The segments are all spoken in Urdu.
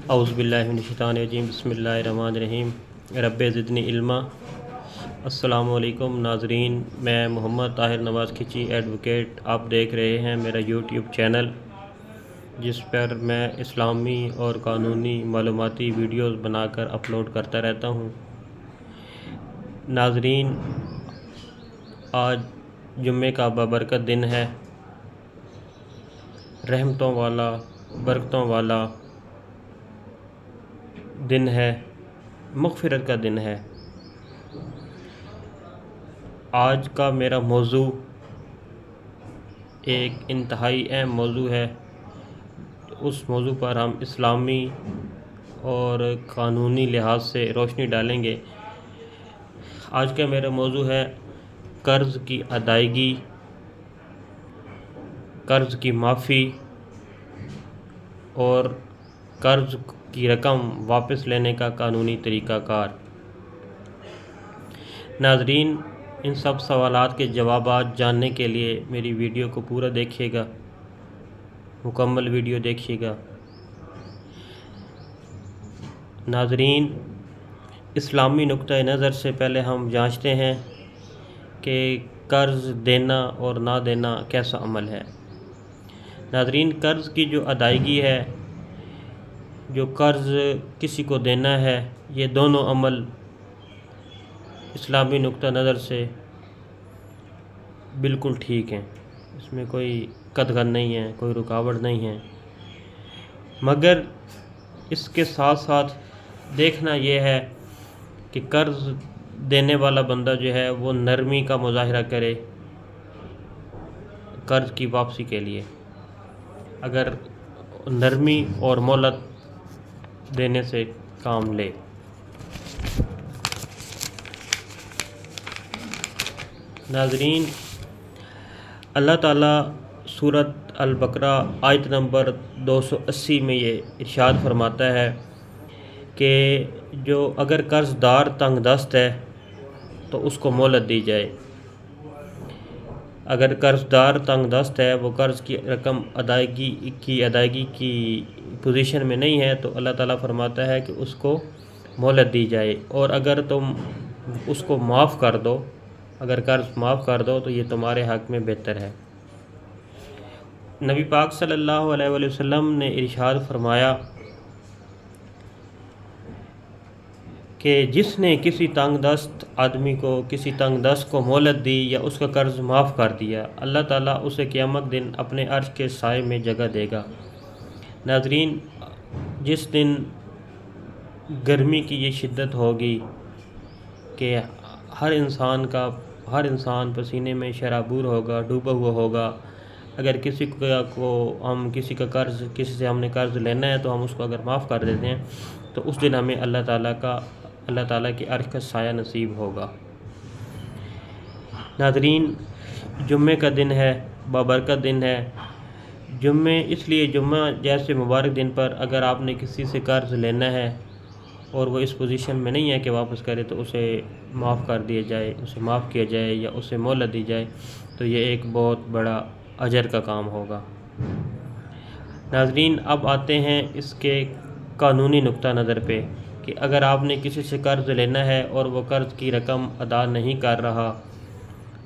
اعوذ باللہ من الشیطان الرجیم، بسم اللہ الرحمن الرحیم، رب زدنی علما۔ السلام علیکم ناظرین، میں محمد طاہر نواز کھچی ایڈوکیٹ، آپ دیکھ رہے ہیں میرا یوٹیوب چینل جس پر میں اسلامی اور قانونی معلوماتی ویڈیوز بنا کر اپلوڈ کرتا رہتا ہوں۔ ناظرین، آج جمعے کا بابرکت دن ہے، رحمتوں والا، برکتوں والا دن ہے، مغفرت کا دن ہے۔ آج کا میرا موضوع ایک انتہائی اہم موضوع ہے۔ اس موضوع پر ہم اسلامی اور قانونی لحاظ سے روشنی ڈالیں گے۔ آج کا میرا موضوع ہے قرض کی ادائیگی، قرض کی معافی اور قرض کی رقم واپس لینے کا قانونی طریقہ کار۔ ناظرین، ان سب سوالات کے جوابات جاننے کے لیے میری ویڈیو کو پورا دیکھیے گا، مکمل ویڈیو دیکھیے گا۔ ناظرین، اسلامی نقطہ نظر سے پہلے ہم جانچتے ہیں کہ قرض دینا اور نہ دینا کیسا عمل ہے۔ ناظرین، قرض کی جو ادائیگی ہے، جو قرض کسی کو دینا ہے، یہ دونوں عمل اسلامی نقطہ نظر سے بالکل ٹھیک ہیں، اس میں کوئی قدغن نہیں ہے، کوئی رکاوٹ نہیں ہے۔ مگر اس کے ساتھ ساتھ دیکھنا یہ ہے کہ قرض دینے والا بندہ جو ہے وہ نرمی کا مظاہرہ کرے قرض کی واپسی کے لیے۔ اگر نرمی اور مہلت دینے سے کام لے۔ ناظرین، اللہ تعالیٰ سورۃ البقرہ آیت نمبر 280 میں یہ ارشاد فرماتا ہے کہ جو اگر قرض دار تنگ دست ہے تو اس کو مہلت دی جائے۔ اگر قرض دار تنگ دست ہے، وہ قرض کی رقم ادائیگی کی پوزیشن میں نہیں ہے، تو اللہ تعالیٰ فرماتا ہے کہ اس کو مہلت دی جائے، اور اگر تم اس کو معاف کر دو، اگر قرض معاف کر دو تو یہ تمہارے حق میں بہتر ہے۔ نبی پاک صلی اللہ علیہ وآلہ وسلم نے ارشاد فرمایا کہ جس نے کسی تنگ دست آدمی کو، کسی تنگ دست کو مہلت دی یا اس کا قرض معاف کر دیا، اللہ تعالیٰ اسے قیامت دن اپنے عرش کے سائے میں جگہ دے گا۔ ناظرین، جس دن گرمی کی یہ شدت ہوگی کہ ہر انسان پسینے میں شرابور ہوگا، ڈوبا ہوا ہوگا۔ اگر کسی کا قرض، کسی سے ہم نے قرض لینا ہے تو ہم اس کو اگر معاف کر دیتے ہیں تو اس دن ہمیں اللہ تعالیٰ کی عرش کا سایہ نصیب ہوگا۔ ناظرین، جمعے کا دن ہے، بابرکت دن ہے۔ جمعہ جیسے مبارک دن پر اگر آپ نے کسی سے قرض لینا ہے اور وہ اس پوزیشن میں نہیں ہے کہ واپس کرے، تو اسے معاف کر دیا جائے، اسے معاف کیا جائے یا اسے مہلت دی جائے، تو یہ ایک بہت بڑا اجر کا کام ہوگا۔ ناظرین، اب آتے ہیں اس کے قانونی نقطہ نظر پہ کہ اگر آپ نے کسی سے قرض لینا ہے اور وہ قرض کی رقم ادا نہیں کر رہا،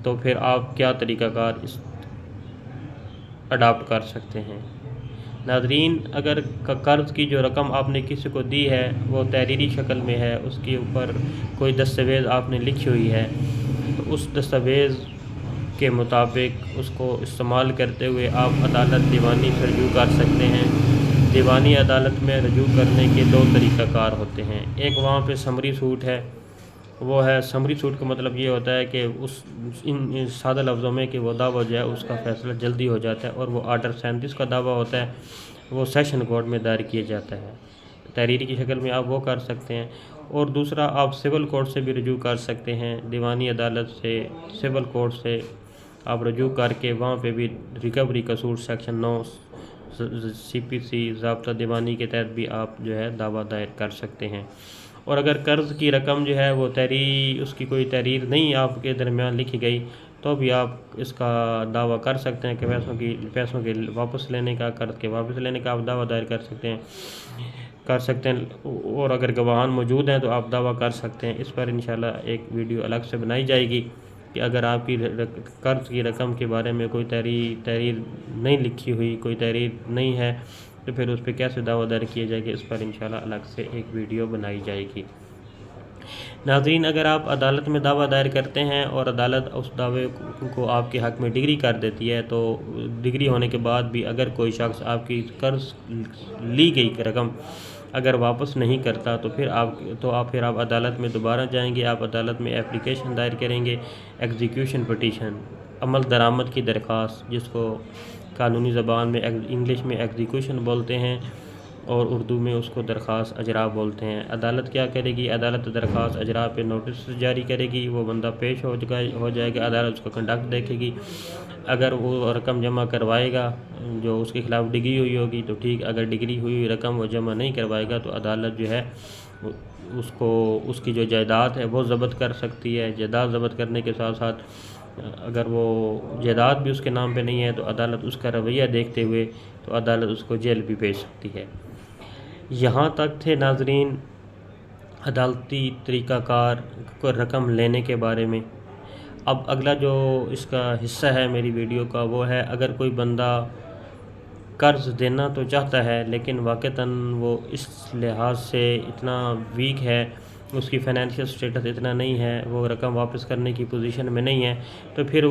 تو پھر آپ کیا طریقہ کار اڈاپٹ کر سکتے ہیں۔ ناظرین، اگر قرض کی جو رقم آپ نے کسی کو دی ہے وہ تحریری شکل میں ہے، اس کے اوپر کوئی دستاویز آپ نے لکھی ہوئی ہے، تو اس دستاویز کے مطابق اس کو استعمال کرتے ہوئے آپ عدالت دیوانی سے رجوع کر سکتے ہیں۔ دیوانی عدالت میں رجوع کرنے کے دو طریقہ کار ہوتے ہیں۔ ایک وہاں پہ سمری سوٹ ہے، وہ ہے سمری سوٹ کا مطلب یہ ہوتا ہے کہ ان سادہ لفظوں میں کہ وہ دعویٰ جو ہے اس کا فیصلہ جلدی ہو جاتا ہے، اور وہ آرڈر 37 کا دعویٰ ہوتا ہے، وہ سیشن کورٹ میں دائر کیا جاتا ہے۔ تحریری کی شکل میں آپ وہ کر سکتے ہیں، اور دوسرا آپ سول کورٹ سے بھی رجوع کر سکتے ہیں۔ دیوانی عدالت سے، سول کورٹ سے آپ رجوع کر کے وہاں پہ بھی ریکوری قصور سیکشن 9 CPC ضابطہ دیوانی کے تحت بھی آپ جو ہے دعویٰ دائر کر سکتے ہیں۔ اور اگر قرض کی رقم جو ہے وہ اس کی کوئی تحریر نہیں آپ کے درمیان لکھی گئی، تو بھی آپ اس کا دعویٰ کر سکتے ہیں کہ پیسوں کے واپس لینے کا، قرض کے واپس لینے کا آپ دعویٰ دائر کر سکتے ہیں۔ کر سکتے ہیں، اور اگر گواہان موجود ہیں تو آپ دعویٰ کر سکتے ہیں۔ اس پر انشاءاللہ ایک ویڈیو الگ سے بنائی جائے گی کہ اگر آپ کی قرض کی رقم کے بارے میں کوئی تحریر نہیں لکھی ہوئی، کوئی تحریر نہیں ہے، تو پھر اس پہ کیسے دعویٰ دائر کیا جائے گا، اس پر انشاءاللہ الگ سے ایک ویڈیو بنائی جائے گی۔ ناظرین، اگر آپ عدالت میں دعویٰ دائر کرتے ہیں اور عدالت اس دعوے کو آپ کے حق میں ڈگری کر دیتی ہے، تو ڈگری ہونے کے بعد بھی اگر کوئی شخص آپ کی قرض لی گئی رقم اگر واپس نہیں کرتا، تو پھر آپ عدالت میں دوبارہ جائیں گے۔ آپ عدالت میں اپلیکیشن دائر کریں گے، ایگزیکیوشن پٹیشن، عمل درآمد کی درخواست، جس کو قانونی زبان میں انگلش میں ایگزیکیوشن بولتے ہیں اور اردو میں اس کو درخواست اجراء بولتے ہیں۔ عدالت کیا کرے گی؟ عدالت درخواست اجراء پہ نوٹس جاری کرے گی، وہ بندہ پیش ہو جائے گا، عدالت اس کا کنڈکٹ دیکھے گی۔ اگر وہ رقم جمع کروائے گا جو اس کے خلاف ڈگری ہوئی ہوگی تو ٹھیک، اگر ڈگری ہوئی رقم وہ جمع نہیں کروائے گا تو عدالت جو ہے اس کی جو جائیداد ہے وہ ضبط کر سکتی ہے۔ جائیداد ضبط کرنے کے ساتھ ساتھ اگر وہ جائیداد بھی اس کے نام پہ نہیں ہے تو عدالت اس کا رویہ دیکھتے ہوئے تو عدالت اس کو جیل بھی بھیج سکتی ہے۔ یہاں تک تھے ناظرین عدالتی طریقہ کار کو رقم لینے کے بارے میں۔ اب اگلا جو اس کا حصہ ہے میری ویڈیو کا وہ ہے، اگر کوئی بندہ قرض دینا تو چاہتا ہے لیکن واقعتاً وہ اس لحاظ سے اتنا ویک ہے، اس کی فائنینشیل سٹیٹس اتنا نہیں ہے، وہ رقم واپس کرنے کی پوزیشن میں نہیں ہے، تو پھر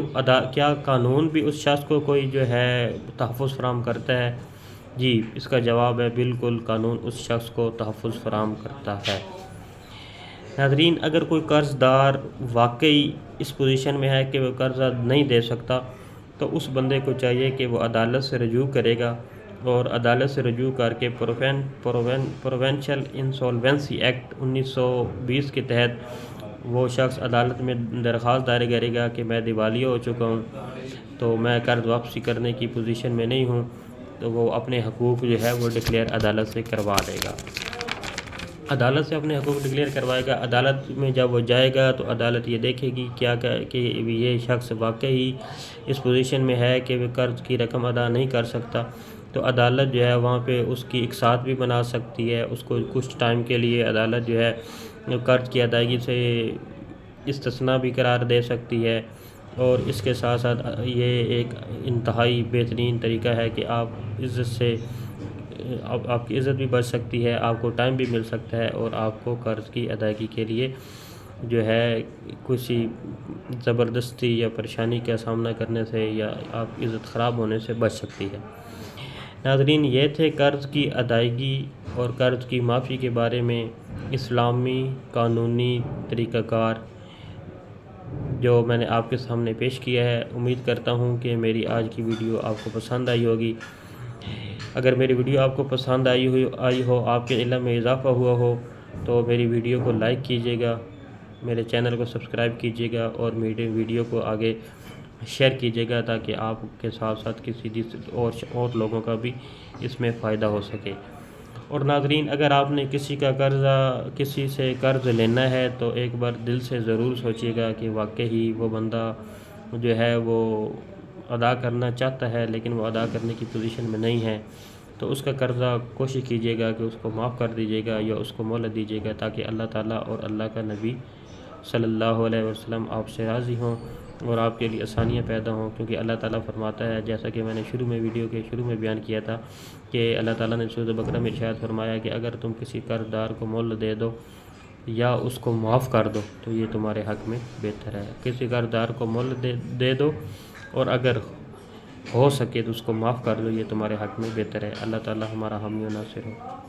کیا قانون بھی اس شخص کو کوئی جو ہے تحفظ فراہم کرتا ہے؟ جی، اس کا جواب ہے بالکل، قانون اس شخص کو تحفظ فراہم کرتا ہے۔ ناظرین، اگر کوئی قرض دار واقعی اس پوزیشن میں ہے کہ وہ قرضہ نہیں دے سکتا تو اس بندے کو چاہیے کہ وہ عدالت سے رجوع کرے گا، اور عدالت سے رجوع کر کے پروونشل انسولوینسی ایکٹ 1920 کے تحت وہ شخص عدالت میں درخواست دائر کرے گا کہ میں دیوالیہ ہو چکا ہوں، تو میں قرض واپسی کرنے کی پوزیشن میں نہیں ہوں، تو وہ اپنے حقوق جو ہے وہ ڈکلیئر عدالت سے کروا لے گا۔ عدالت سے اپنے حقوق ڈکلیئر کروائے گا۔ عدالت میں جب وہ جائے گا تو عدالت یہ دیکھے گی کہ یہ شخص واقعی اس پوزیشن میں ہے کہ وہ قرض کی رقم ادا نہیں کر سکتا، تو عدالت جو ہے وہاں پہ اس کی اقساط بھی بنا سکتی ہے، اس کو کچھ ٹائم کے لیے عدالت جو ہے قرض کی ادائیگی سے استثناء بھی قرار دے سکتی ہے، اور اس کے ساتھ ساتھ یہ ایک انتہائی بہترین طریقہ ہے کہ آپ کی عزت بھی بچ سکتی ہے، آپ کو ٹائم بھی مل سکتا ہے، اور آپ کو قرض کی ادائیگی کے لیے جو ہے کسی زبردستی یا پریشانی کا سامنا کرنے سے یا آپ کی عزت خراب ہونے سے بچ سکتی ہے۔ ناظرین، یہ تھے قرض کی ادائیگی اور قرض کی معافی کے بارے میں اسلامی قانونی طریقہ کار جو میں نے آپ کے سامنے پیش کیا ہے۔ امید کرتا ہوں کہ میری آج کی ویڈیو آپ کو پسند آئی ہوگی۔ اگر میری ویڈیو آپ کو پسند آئی ہو، آپ کے علم میں اضافہ ہوا ہو، تو میری ویڈیو کو لائک کیجیے گا، میرے چینل کو سبسکرائب کیجیے گا، اور میری ویڈیو کو آگے شیئر کیجیے گا تاکہ آپ کے ساتھ ساتھ کسی اور لوگوں کا بھی اس میں فائدہ ہو سکے۔ اور ناظرین، اگر آپ نے کسی سے قرض لینا ہے تو ایک بار دل سے ضرور سوچیے گا کہ واقعی وہ بندہ جو ہے وہ ادا کرنا چاہتا ہے لیکن وہ ادا کرنے کی پوزیشن میں نہیں ہے، تو اس کا قرضہ کوشش کیجیے گا کہ اس کو معاف کر دیجیے گا یا اس کو مہلت دیجیے گا، تاکہ اللہ تعالیٰ اور اللہ کا نبی صلی اللہ علیہ وسلم آپ سے راضی ہوں اور آپ کے لیے آسانیاں پیدا ہوں۔ کیونکہ اللہ تعالیٰ فرماتا ہے، جیسا کہ میں نے ویڈیو کے شروع میں بیان کیا تھا، کہ اللہ تعالیٰ نے سورۃ بقرہ میں ارشاد فرمایا کہ اگر تم کسی قرض دار کو مہلت دے دو یا اس کو معاف کر دو تو یہ تمہارے حق میں بہتر ہے۔ کسی قرض دار کو مہلت دے دو، اور اگر ہو سکے تو اس کو معاف کر دو، یہ تمہارے حق میں بہتر ہے۔ اللہ تعالیٰ ہمارا حامی و ناصر ہو۔